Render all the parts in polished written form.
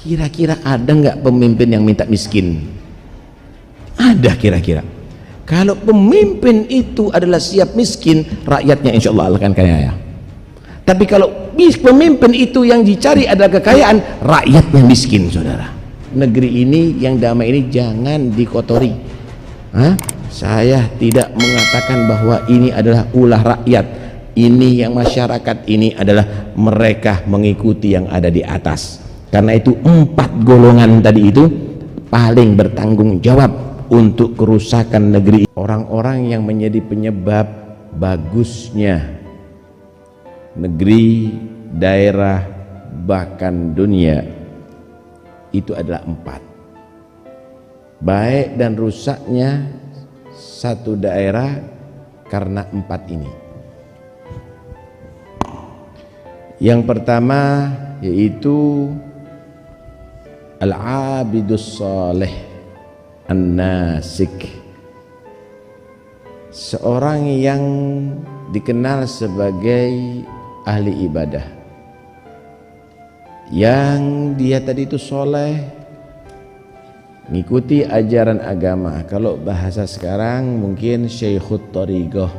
Kira-kira ada nggak pemimpin yang minta miskin? Ada kira-kira? Kalau pemimpin itu adalah siap miskin, rakyatnya insya Allah akan kaya. Tapi kalau pemimpin itu yang dicari adalah kekayaan, rakyatnya miskin, saudara. Negeri ini yang damai ini jangan dikotori. Saya tidak mengatakan bahwa ini adalah ulah rakyat, ini yang masyarakat, ini adalah mereka mengikuti yang ada di atas. Karena itu 4 golongan tadi itu paling bertanggung jawab untuk kerusakan negeri. Orang-orang yang menjadi penyebab bagusnya negeri, daerah, bahkan dunia itu adalah 4. Baik dan rusaknya satu daerah karena 4 ini. Yang pertama yaitu al-abidus salih an-nasik, seorang yang dikenal sebagai ahli ibadah, yang dia tadi itu soleh, ngikuti ajaran agama. Kalau bahasa sekarang mungkin syekhut thariqah.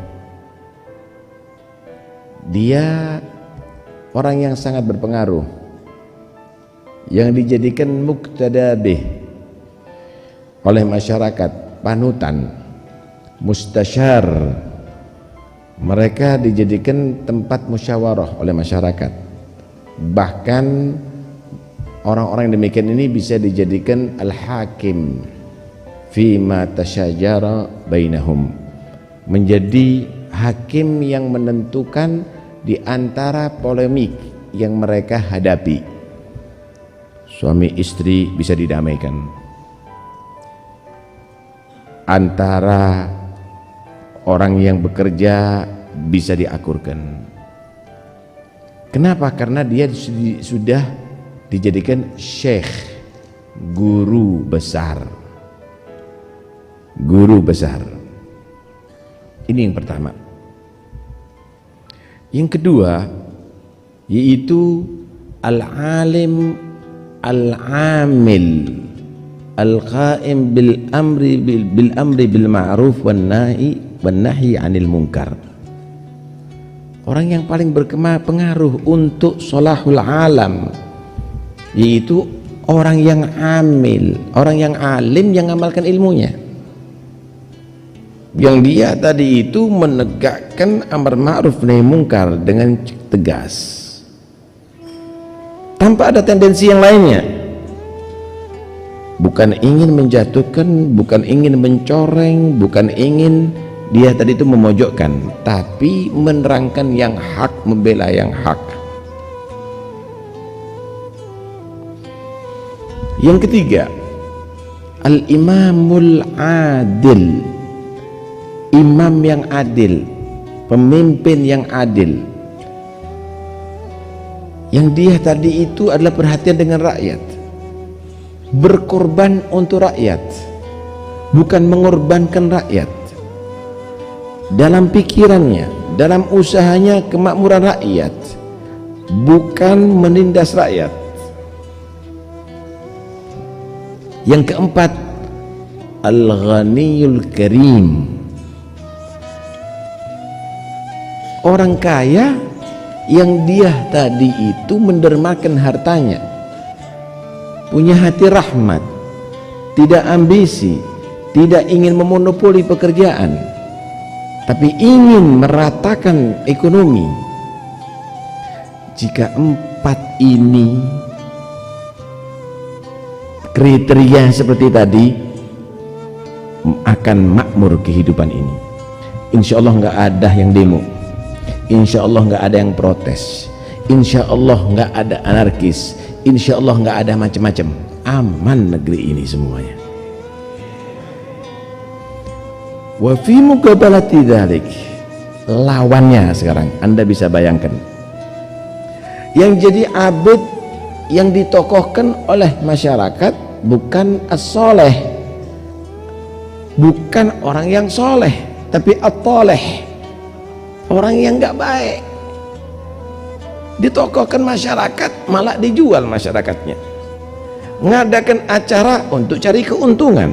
Dia orang yang sangat berpengaruh, yang dijadikan muqtada bih oleh masyarakat, panutan, mustasyar. Mereka dijadikan tempat musyawarah oleh masyarakat. Bahkan orang-orang yang demikian ini bisa dijadikan al-hakim fima tasyajara bainahum, menjadi hakim yang menentukan di antara polemik yang mereka hadapi. Suami istri bisa didamaikan, antara orang yang bekerja bisa diakurkan. Kenapa? Karena dia sudah dijadikan syekh, guru besar. Guru besar. Ini yang pertama. Yang kedua yaitu al-alim al-amil al-qaim bil amri bil ma'ruf wan nahi 'anil munkar. Orang yang paling berpengaruh untuk salahul alam yaitu orang yang amil, orang yang alim, yang mengamalkan ilmunya. Yang dia tadi itu menegakkan amar ma'ruf nahi munkar dengan tegas, tanpa ada tendensi yang lainnya. Bukan ingin menjatuhkan, bukan ingin mencoreng, bukan ingin dia tadi itu memojokkan, tapi menerangkan yang hak, membela yang hak. Yang ketiga, al-imamul adil, imam yang adil, pemimpin yang adil, yang dia tadi itu adalah perhatian dengan rakyat, berkorban untuk rakyat, bukan mengorbankan rakyat dalam pikirannya, dalam usahanya kemakmuran rakyat, bukan menindas rakyat. Yang keempat, al-ghaniyul karim, orang kaya yang dia tadi itu mendermakan hartanya, punya hati rahmat, tidak ambisi, tidak ingin memonopoli pekerjaan, tapi ingin meratakan ekonomi. Jika 4 ini kriteria seperti tadi, akan makmur kehidupan ini. Insya Allah nggak ada yang demo, insya Allah nggak ada yang protes, insya Allah nggak ada anarkis, insya Allah nggak ada macam-macam. Aman negeri ini semuanya. Wa fi muqabalati dzalik, lawannya sekarang Anda bisa bayangkan, yang jadi abid, yang ditokohkan oleh masyarakat bukan as-soleh, bukan orang yang soleh, tapi at-toleh, orang yang nggak baik. Ditokohkan masyarakat, malah dijual masyarakatnya. ngadakan acara untuk cari keuntungan,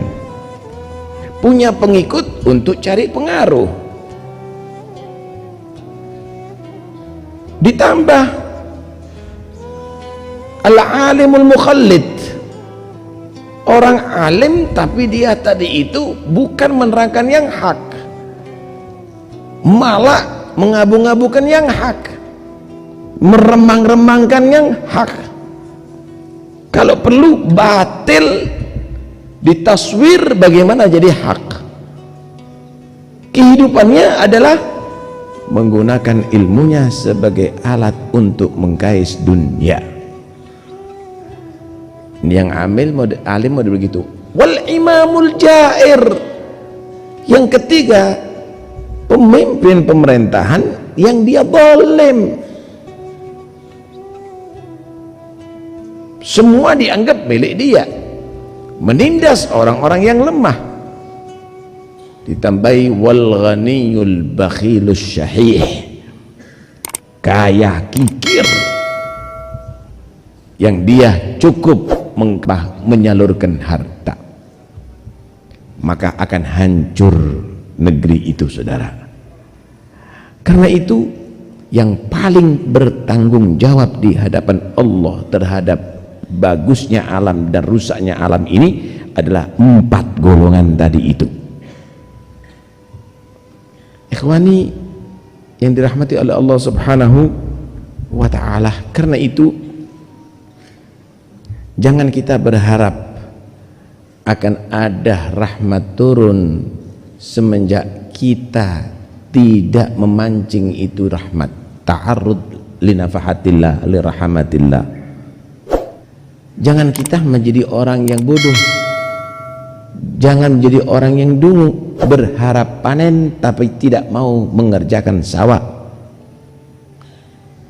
punya pengikut untuk cari pengaruh, ditambah al-alimul mukhallid, orang alim tapi dia tadi itu bukan menerangkan yang hak, malah mengabu-ngabukan yang hak, meremang-remangkan yang hak. Kalau perlu batil ditaswir bagaimana jadi hak. Kehidupannya adalah menggunakan ilmunya sebagai alat untuk mengkais dunia. Yang alim model begitu. Wal imamul jair, yang ketiga pemimpin pemerintahan yang dia zalim, semua dianggap milik dia, menindas orang-orang yang lemah. Ditambahi wal ghaniyul bakhilus syahih, kaya kikir yang dia cukup menyalurkan harta, maka akan hancur negeri itu, saudara. Karena itu yang paling bertanggung jawab di hadapan Allah terhadap bagusnya alam dan rusaknya alam ini adalah 4 golongan tadi itu. Ikhwani yang dirahmati oleh Allah Subhanahu wa ta'ala, karena itu jangan kita berharap akan ada rahmat turun semenjak kita tidak memancing itu rahmat, ta'arrud li nafahatillah, li rahmatillah. Jangan kita menjadi orang yang bodoh, jangan menjadi orang yang dungu, berharap panen tapi tidak mau mengerjakan sawah,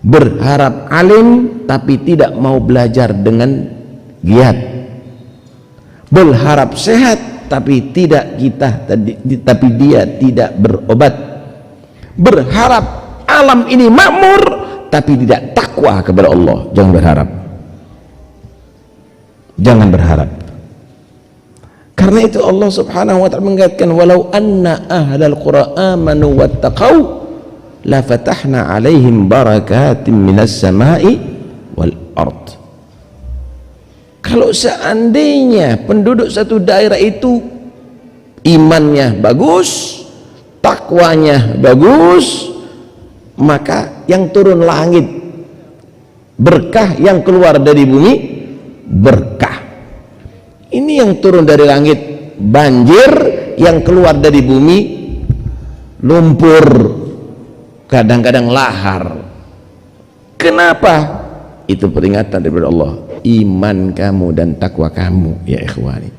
berharap alim tapi tidak mau belajar dengan giat, berharap sehat tapi tapi dia tidak berobat, berharap alam ini makmur tapi tidak takwa kepada Allah. Jangan berharap, jangan berharap. Karena itu Allah Subhanahu wa ta'ala mengatakan walau anna ahlal qura amanu wattaqau la fatahna alaihim barakatim minas samai wal ard. Kalau seandainya penduduk satu daerah itu imannya bagus, takwanya bagus, maka yang turun langit berkah, yang keluar dari bumi berkah. Ini yang turun dari langit banjir, yang keluar dari bumi lumpur, kadang-kadang lahar. Kenapa? Itu peringatan daripada Allah, iman kamu dan takwa kamu ya ikhwani.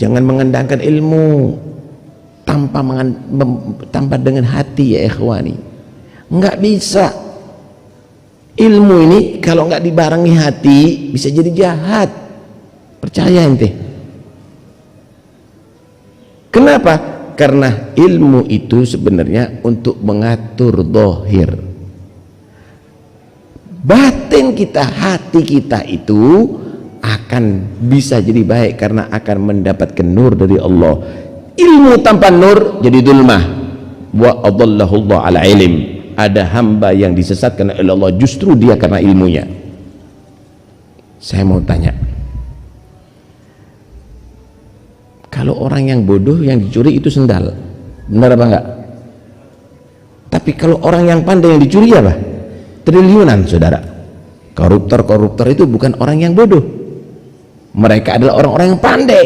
Jangan mengandalkan ilmu tanpa dengan hati ya ikhwani. Enggak bisa. Ilmu ini kalau enggak dibarengi hati bisa jadi jahat. Percaya ente. Kenapa? Karena ilmu itu sebenarnya untuk mengatur zahir. Batin kita, hati kita itu akan bisa jadi baik karena akan mendapatkan nur dari Allah. Ilmu tanpa nur jadi dulmah. Wa adallahu Allah ala ilm. Ada hamba yang disesatkan oleh Allah justru dia karena ilmunya. Saya mau tanya, kalau orang yang bodoh yang dicuri itu sendal, benar apa enggak? Tapi kalau orang yang pandai yang dicuri apa? Triliunan, saudara. Koruptor itu bukan orang yang bodoh, mereka adalah orang-orang yang pandai.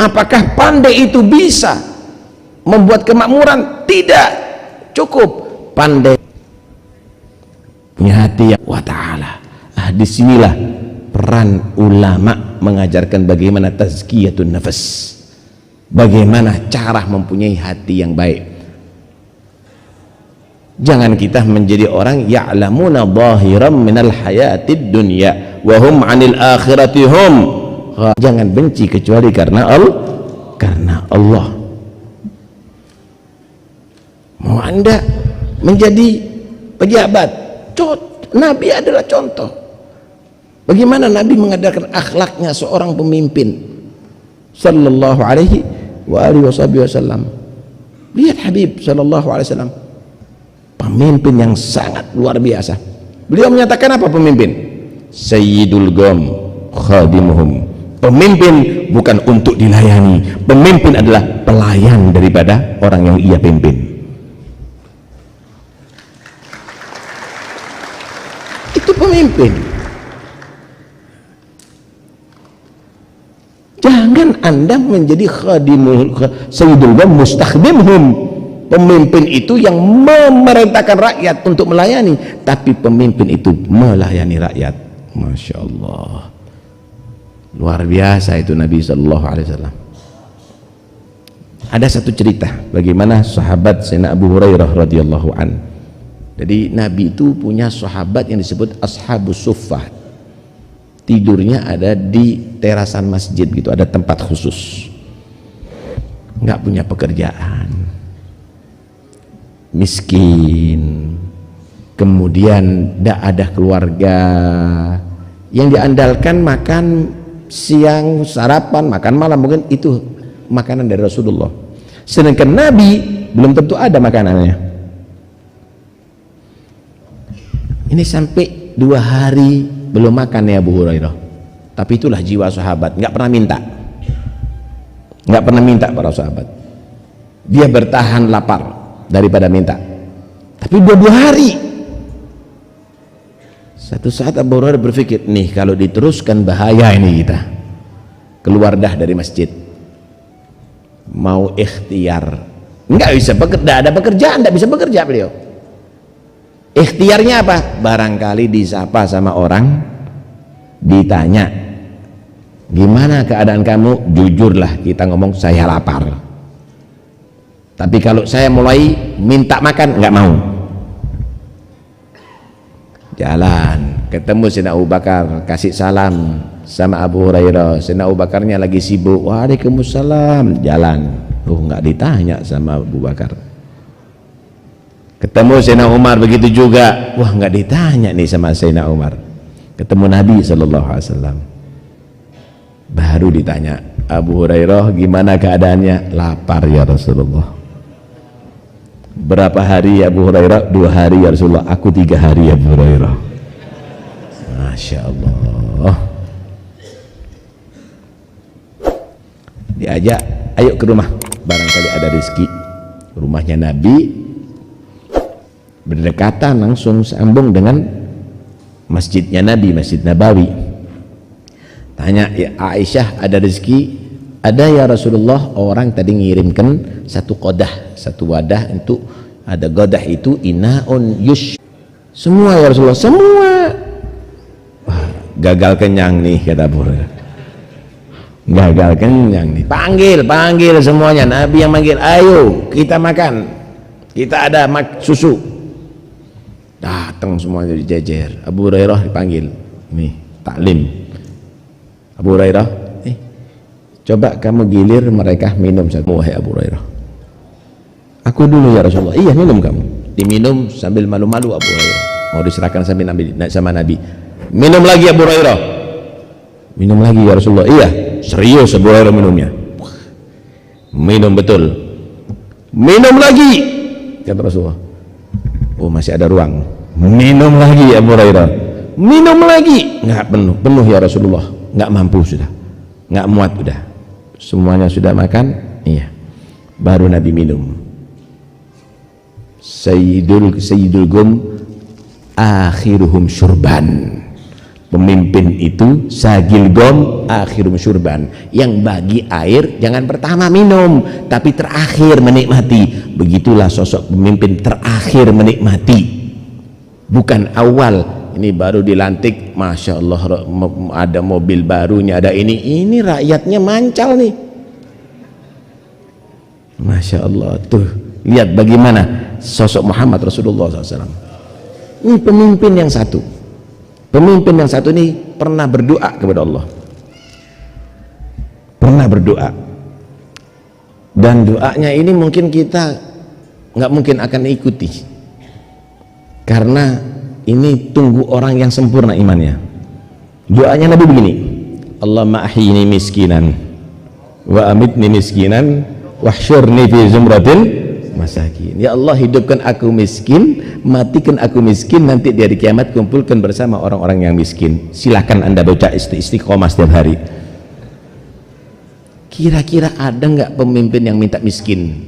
Apakah pandai itu bisa membuat kemakmuran? Tidak cukup pandai, punya hati yang wa ta'ala. Disinilah peran ulama mengajarkan bagaimana tazkiyatun nafas, bagaimana cara mempunyai hati yang baik. Jangan kita menjadi orang ya'lamuna zahiran minal hayatid dunya wa hum 'anil akhirati hum. Jangan benci kecuali karena Allah. Mau Anda menjadi pejabat, Nabi adalah contoh. Bagaimana Nabi mengajarkan akhlaknya seorang pemimpin sallallahu alaihi wa alihi wasallam. Lihat Habib sallallahu alaihi wasallam, pemimpin yang sangat luar biasa. Beliau menyatakan apa pemimpin? Sayyidul Qom khadimuhum. Pemimpin bukan untuk dilayani, pemimpin adalah pelayan daripada orang yang ia pimpin. Itu pemimpin. Jangan Anda menjadi khadimul sayyidul Qom mustakhdimhum. Pemimpin itu yang memerintahkan rakyat untuk melayani, tapi pemimpin itu melayani rakyat. Masya Allah, luar biasa itu Nabi Sallallahu Alaihi Wasallam. Ada satu cerita bagaimana sahabat Sayyidina Abu Hurairah radhiyallahu an. Jadi Nabi itu punya sahabat yang disebut Ashabus Suffah. Tidurnya ada di terasan masjid gitu, ada tempat khusus. Nggak punya pekerjaan, miskin, kemudian tidak ada keluarga, yang diandalkan makan siang, sarapan, makan malam, mungkin itu makanan dari Rasulullah. Sedangkan Nabi belum tentu ada makanannya. Ini sampai 2 hari belum makan ya Abu Hurairah. Tapi itulah jiwa sahabat, nggak pernah minta, nggak pernah minta para sahabat. Dia bertahan lapar daripada minta. Tapi 2 hari. Satu saat Abu Hurairah berpikir, nih kalau diteruskan bahaya ini kita. Keluar dah dari masjid. Mau ikhtiar, nggak bisa bekerja, ada pekerjaan, nggak bisa bekerja beliau. Ikhtiarnya apa? Barangkali disapa sama orang, ditanya, gimana keadaan kamu? Jujurlah, kita ngomong saya lapar. Tapi kalau saya mulai minta makan, nggak mau. Jalan, ketemu Sayyidina Abu Bakar, kasih salam sama Abu Hurairah. Sayyidina Abu Bakarnya lagi sibuk. Waalaikumsalam. Jalan, nggak ditanya sama Abu Bakar. Ketemu Sayyidina Umar, begitu juga. Wah, nggak ditanya nih sama Sayyidina Umar. Ketemu Nabi Sallallahu Alaihi Wasallam, baru ditanya, Abu Hurairah gimana keadaannya? Lapar ya Rasulullah. Berapa hari ya Abu Hurairah? 2 hari ya Rasulullah. Aku 3 hari ya Abu Hurairah. Masya Allah. Diajak, ayo ke rumah, barangkali ada rezeki. Rumahnya Nabi berdekatan, langsung sambung dengan masjidnya Nabi, Masjid Nabawi. Tanya, ya Aisyah, ada rezeki? Ada ya Rasulullah. Orang tadi ngirimkan satu qadah, satu wadah, untuk ada qadah itu inaun yush. Semua ya Rasulullah, semua. Wah, gagal kenyang nih kata Abu Hurairah. Gagal kenyang nih. Panggil semuanya. Nabi yang manggil, ayo kita makan, kita ada susu. Datang semuanya dijejer. Abu Hurairah dipanggil, nih taklim. Abu Hurairah, coba kamu gilir mereka minum satu. Wahai Abu Hurairah, aku dulu ya Rasulullah. Iya, minum kamu. Diminum sambil malu-malu Abu Hurairah. Mau diserahkan sama Nabi. Minum lagi Abu Hurairah. Minum lagi ya Rasulullah. Iya, serius Abu Hurairah minumnya. Minum betul. Minum lagi kata Rasulullah. Oh, masih ada ruang. Minum lagi Abu Hurairah. Minum lagi. Nggak penuh ya Rasulullah. Nggak mampu sudah. Nggak muat sudah. Semuanya sudah makan. Iya. Baru Nabi minum. Sayyidul Qom akhiruhum syurban. Pemimpin itu Sayyidul Qom akhiruhum syurban, yang bagi air jangan pertama minum, tapi terakhir menikmati. Begitulah sosok pemimpin, terakhir menikmati, bukan awal. Ini baru dilantik, Masya Allah, ada mobil barunya, ada ini rakyatnya mancal nih. Masya Allah, tuh lihat bagaimana sosok Muhammad Rasulullah SAW. Ini pemimpin yang satu. Pemimpin yang satu ini pernah berdoa kepada Allah. Pernah berdoa. Dan doanya ini mungkin kita nggak mungkin akan ikuti. Karena ini tunggu orang yang sempurna imannya. Doanya Nabi begini, Allahumma ahyini miskinan wa amitni miskinan wahsyurni fi zumratil masakin. Ya Allah, hidupkan aku miskin, matikan aku miskin, nanti di hari kiamat kumpulkan bersama orang-orang yang miskin. Silakan Anda baca istiqomah setiap hari. Kira-kira ada nggak pemimpin yang minta miskin?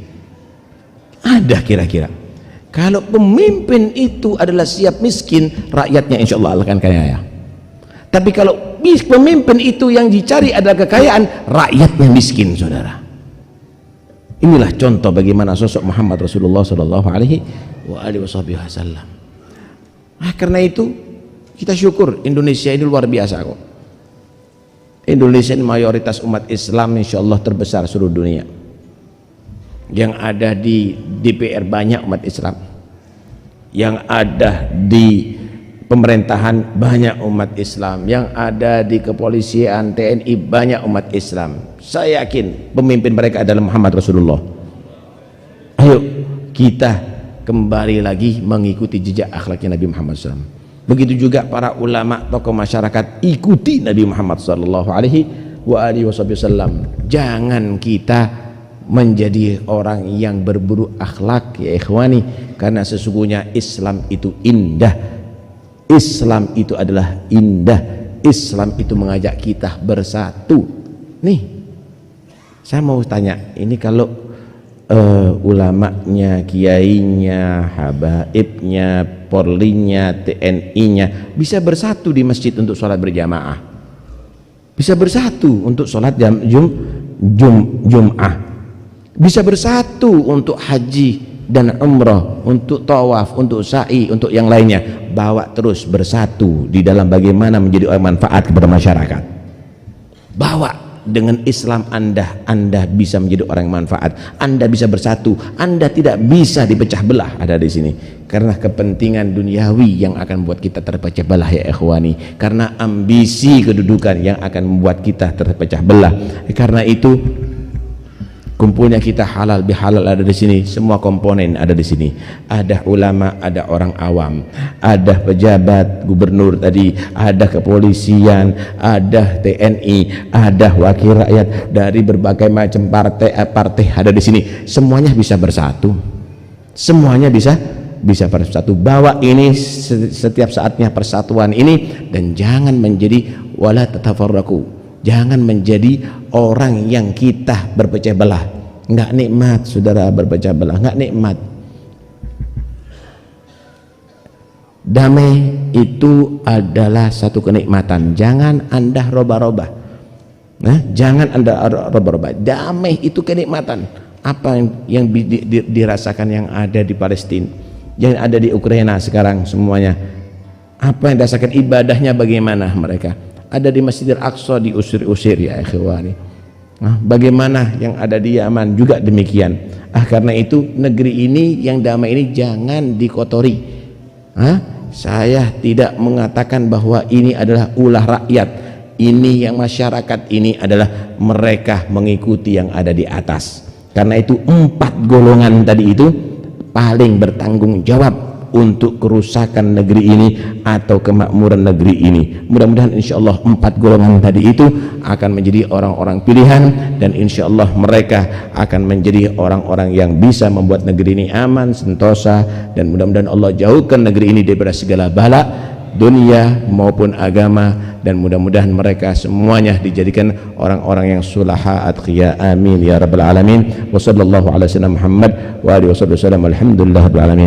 Ada kira-kira. Kalau pemimpin itu adalah siap miskin, rakyatnya insya Allah akan kaya. Tapi kalau pemimpin itu yang dicari adalah kekayaan, rakyatnya miskin, saudara. Inilah contoh bagaimana sosok Muhammad Rasulullah Sallallahu Alaihi Wasallam. Karena itu kita syukur Indonesia ini luar biasa kok. Indonesia ini mayoritas umat Islam insya Allah terbesar seluruh dunia. Yang ada di DPR banyak umat Islam, yang ada di pemerintahan banyak umat Islam, yang ada di kepolisian TNI banyak umat Islam. Saya yakin pemimpin mereka adalah Muhammad Rasulullah. Ayo kita kembali lagi mengikuti jejak akhlaknya Nabi Muhammad SAW. Begitu juga para ulama, tokoh masyarakat, ikuti Nabi Muhammad SAW. Jangan kita menjadi orang yang berburu akhlak, ya ikhwani, karena sesungguhnya Islam itu indah. Islam itu adalah indah. Islam itu mengajak kita bersatu. Nih, saya mau tanya, ini kalau ulamanya, kiainya, habaibnya, polrinya, TNI-nya bisa bersatu di masjid untuk sholat berjamaah, bisa bersatu untuk sholat Jum'ah, bisa bersatu untuk haji dan umrah, untuk tawaf, untuk sa'i, untuk yang lainnya. Bawa terus bersatu di dalam bagaimana menjadi orang manfaat kepada masyarakat. Bawa dengan Islam Anda bisa menjadi orang yang manfaat. Anda bisa bersatu. Anda tidak bisa dipecah belah. Ada di sini karena kepentingan duniawi yang akan membuat kita terpecah belah, ya ikhwani. Karena ambisi kedudukan yang akan membuat kita terpecah belah. Karena itu kumpulnya kita halal bihalal ada di sini, semua komponen ada di sini. Ada ulama, ada orang awam, ada pejabat, gubernur tadi, ada kepolisian, ada TNI, ada wakil rakyat dari berbagai macam partai ada di sini. Semuanya bisa bersatu. Semuanya bisa bersatu. Bawa ini setiap saatnya persatuan ini, dan jangan menjadi wala tatafarraqu. Jangan menjadi orang yang kita berpecah belah. Nggak nikmat, saudara, berpecah belah, nggak nikmat. Damai itu adalah satu kenikmatan. Jangan Anda robah-robah. Jangan Anda robah-robah. Damai itu kenikmatan. Apa yang dirasakan yang ada di Palestina, yang ada di Ukraina sekarang semuanya. Apa yang dirasakan, ibadahnya bagaimana mereka? Ada di Masjidil Aqsa diusir-usir, ya ikhwani. Bagaimana yang ada di Yaman juga demikian. Karena itu negeri ini yang damai ini jangan dikotori. Saya tidak mengatakan bahwa ini adalah ulah rakyat. Ini yang masyarakat ini adalah mereka mengikuti yang ada di atas. Karena itu 4 golongan tadi itu paling bertanggung jawab untuk kerusakan negeri ini atau kemakmuran negeri ini. Mudah-mudahan insyaallah 4 golongan tadi itu akan menjadi orang-orang pilihan, dan insyaallah mereka akan menjadi orang-orang yang bisa membuat negeri ini aman, sentosa, dan mudah-mudahan Allah jauhkan negeri ini daripada segala bala dunia maupun agama, dan mudah-mudahan mereka semuanya dijadikan orang-orang yang sulaha atqiya. Amin ya rabbal alamin. Wa sallallahu ala sayyidina Muhammad wa alihi wasallam. Alhamdulillah rabbil alamin.